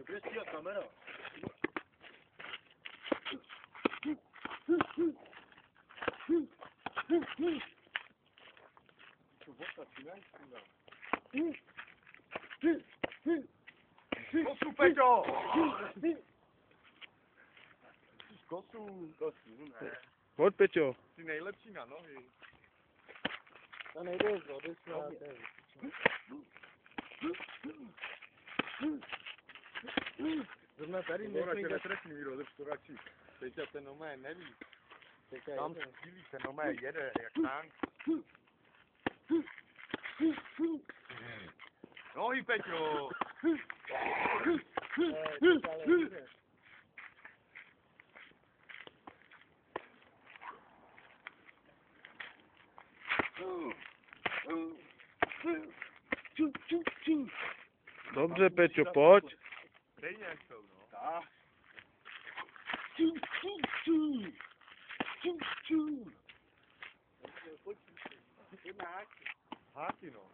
Bude stíhat kamera. To voda, ty nejsou. Kosu, Peťo! Kosu, ne. Pojď, Peťo. Ty nejlepší na nohy. To nejde z vody, zrovna tady Radši netrefný, Míro, jdeš to radši. Peťa ten nomé neví. Tam se střílí, ten nomé jede, jak tank. Nohy, Peťo! Dobře, Peťo, pojď. Stejně jak jsou, no. Tak. Háky, no.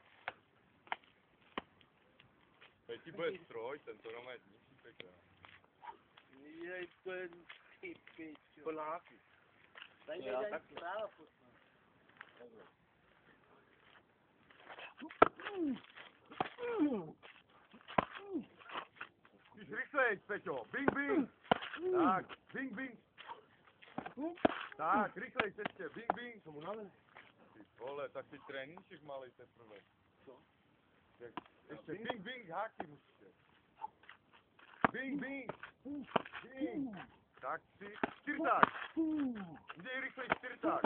Peti bude stroj, tento nomé zničí, Peťa. Jej, to je ty pičo. Plnáky. Tady nejde ani zpráva poslat. Když rychlejš, Peťo, bing, bing. Tak, bing, bing. Tak, rychlejš ještě, bing, bing. Tomu nalez. Ty vole, tak ty tréníček malej teprve. Co? Ještě bing, bing, háky musíte. Bing, bing. Bing. Tak, čtyřták. Jde rychlej, čtyřták.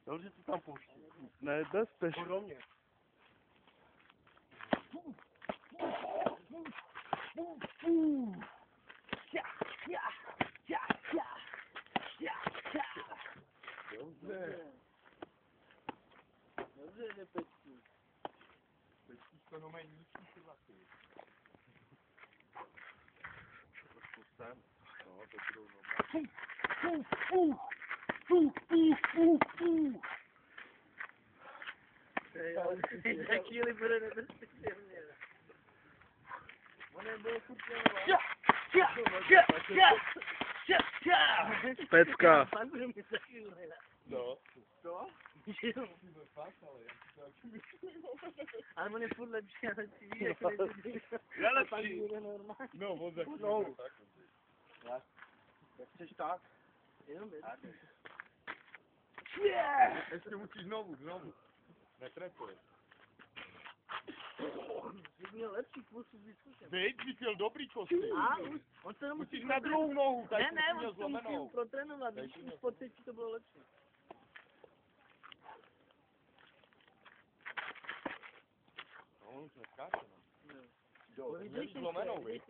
Dobře to tam pouští. Ne, bezpečně. Podobně. Dobře. Dobře, že pečku. Teď už to nomé ničí ty vlasy. Trošku sem. No, to budou nomé. Za chvíli bude nebezpečně. On nebude furt věnovat. Pecka. Pan bude mi za chvíli. No. Co? Jo. Ty byl fakt, ale já si to taky Ale on je furt lepší, ale ty víš, jak nejde. Je lepší. Pak bude normální. No, on za chvíli No. bude tak. Jak chceš tak? Jenom věc. Ještě musíš znovu. Netrepuje. Jsi měl lepší kursu vyzkoušet. Veď, bys měl dobrý kosty. On se jenom Musíš na druhou nohu, tak Ne, jsi měl on to musí zlomenou. protrénovat, když už po třetí to bylo lepší. No, on už neskáče, no. Jo, Měl zlomenou, viď?